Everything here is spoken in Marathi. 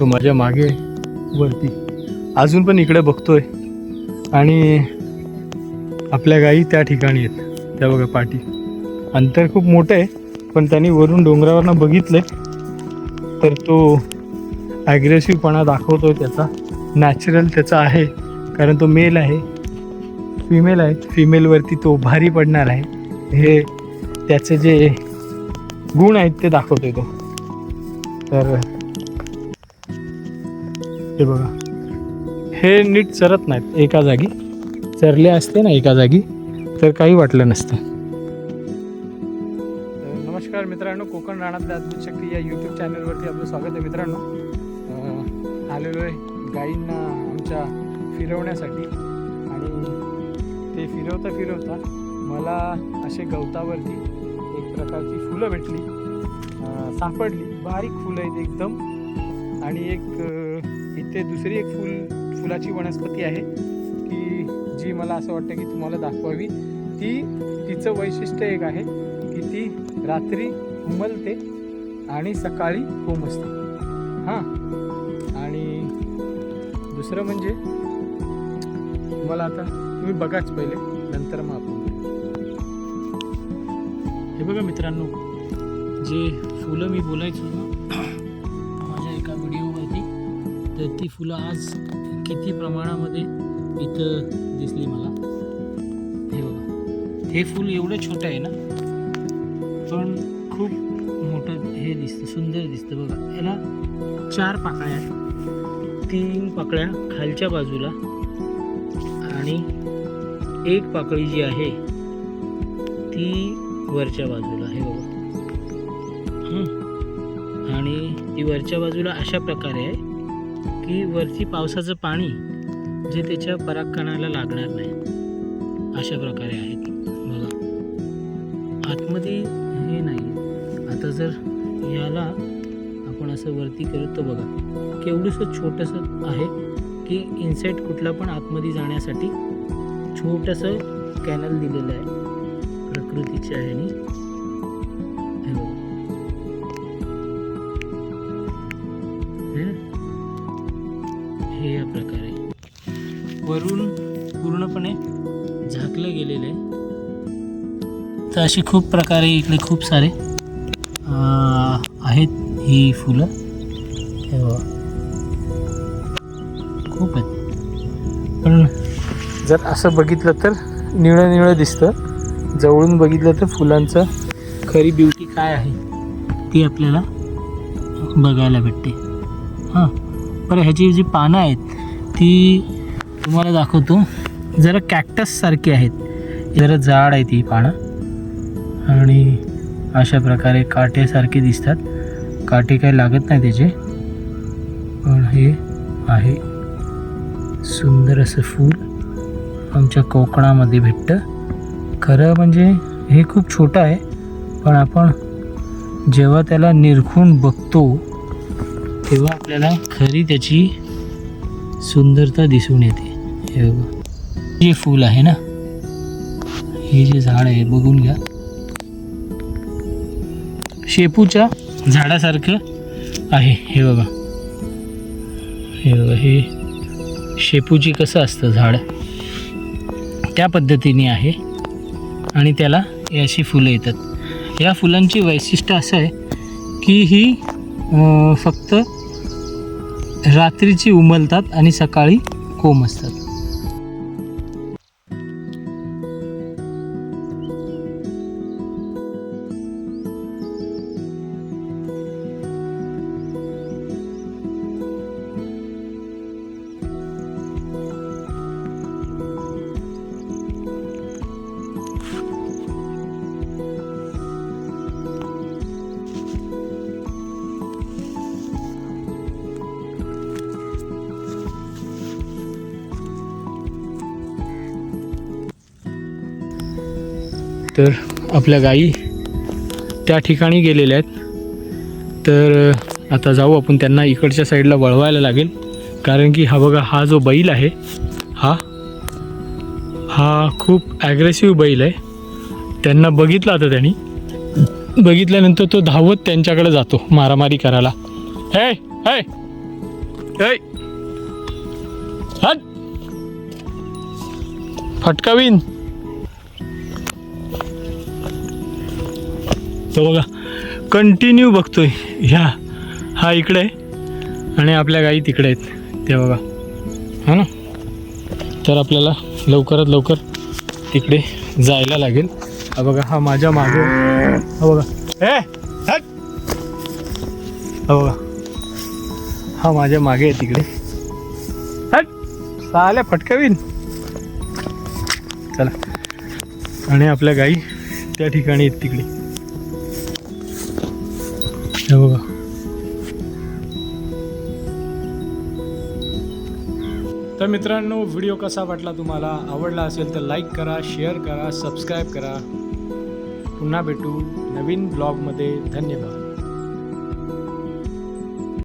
तो माझ्या मागे वरती अजून पण इकडे बघतोय आणि आपल्या गाई त्या ठिकाणी आहेत. त्या बघा पाठी. अंतर खूप मोठं आहे पण त्यांनी वरून डोंगरावरनं बघितलंय तर तो ॲग्रेसिव्हपणा दाखवतोय. त्याचा नॅचरल त्याचा आहे कारण तो मेल आहे. फिमेल आहे, फिमेलवरती तो भारी पडणार आहे. हे त्याचे जे गुण आहेत ते दाखवतोय तो. तर हे बघा हे नीट चरत नाहीत एका जागी. चरले असते ना एका जागी तर काही वाटलं नसतं. नमस्कार मित्रांनो, कोकण रानातल्या अद्भुत शक्ती या यूट्यूब चॅनलवरती आपलं स्वागत आहे. मित्रांनो आलेलो आहे गाईंना आमच्या फिरवण्यासाठी आणि ते फिरवता मला असे गवतावरती एक प्रकारची फुलं भेटली, सापडली. बारीक फुलं आहेत एकदम. आणि एक इथे दुसरी एक फुलाची वनस्पती आहे की जी मला असं वाटतं की तुम्हाला दाखवावी. तिचं वैशिष्ट्य एक आहे की ती रात्री उमलते आणि सकाळी कोमसते. हां, आणि दुसरं म्हणजे तुम्हाला आता तुम्ही बघाच पहिले, नंतर मग आपण. हे बघा मित्रांनो, जे फुलं मी बोलायचो ना माझ्या एका व्हिडिओवरती, तर ती फुलं आज किती प्रमाणामध्ये इथं दिसली मला. हे बघा, हे फूल एवढं छोटं आहे ना पण खूप मोठं हे दिसतं, सुंदर दिसतं. बघा याला 4 पाकळ्या आहेत. 3 पाकळ्या खालच्या बाजूला आणि एक पाकळी जी आहे ती वरच्या बाजूला. हे बघा, आणि ती वरच्या बाजूला अशा प्रकारे आहे की वरती पावसाचं पाणी जे त्याच्या परागकणाला लागणार नाही, अशा प्रकारे आहे ती. बघा आतमध्ये हे नाही. आता जर याला आपण असं वरती करत तर बघा केवढंसं छोटंसं आहे की इनसाईड कुठला पण आतमध्ये जाण्यासाठी छोटंसं कॅनल दिलेलं आहे प्रकृतीच्या ह्याने. हे बघा, हे या प्रकारे वरून पूर्णपणे झाकलं गेलेलं आहे. तर अशी खूप प्रकारे इकडे खूप सारे आहेत ही फुलं. हे बघा खूप आहेत. पण जर असं बघितलं तर निळं निळं दिसतं. जवळून बघितलं तर फुलांचं खरी ब्युटी काय आहे ती आपल्याला बघायला भेटते. हां, बरं ह्याची जी पानं आहेत ती तुम्हाला दाखवतो. जरा कॅक्टस सारखी आहेत, जरा जाड आहे ती पानं आणि अशा प्रकारे काटेसारखे दिसतात. काटे काही लागत नाही त्याचे, पण हे आहे सुंदर असं फूल आमच्या कोकणामध्ये भेटतं. खरं म्हणजे हे खूप छोटं आहे पण आपण जेव्हा त्याला निरखून बघतो तेव्हा आपल्याला खरी त्याची सुंदरता दिसून येते. हे बघा, हे फूल आहे ना, हे जे झाड आहे बघून घ्या, शेपूच्या झाडासारखं आहे. हे बघा, हे बघा, हे शेपूची कसं असतं झाड त्या पद्धतीने आहे आणि त्याला अशी फुलं येतात. या फुलांची वैशिष्ट्य असं आहे की ही फक्त रात्रीची उमलतात आणि सकाळी कोमसतात. तर आपल्या गाई त्या ठिकाणी गेलेल्या आहेत. तर आता जाऊ आपण त्यांना इकडच्या साईडला वळवायला लागेल कारण की हा बघा, हा जो बैल आहे हा खूप ॲग्रेसिव्ह बैल आहे. त्यांना बघितलं आता, त्यांनी बघितल्यानंतर तो धावत त्यांच्याकडे जातो मारामारी करायला. हे हे ऐ हट फटकावीन. तो बघा कंटिन्यू बघतोय. हा इकडे आहे आणि आपल्या गाई तिकडे आहेत ते बघा. हा ना, तर आपल्याला लवकरात लवकर तिकडे जायला लागेल. हा बघा हा माझ्या मागे. हा बघा हट. हा बघा हा माझ्या मागे आहे तिकडे. हट साल्या फटकावीन. चला, आणि आपल्या गाई त्या ठिकाणी आहेत तिकडे. हे बघा. तर मित्रांनो, व्हिडिओ कसा वाटला तुम्हाला? आवडला असेल तर लाईक करा, शेअर करा, सबस्क्राईब करा. पुन्हा भेटू नवीन ब्लॉगमध्ये. धन्यवाद.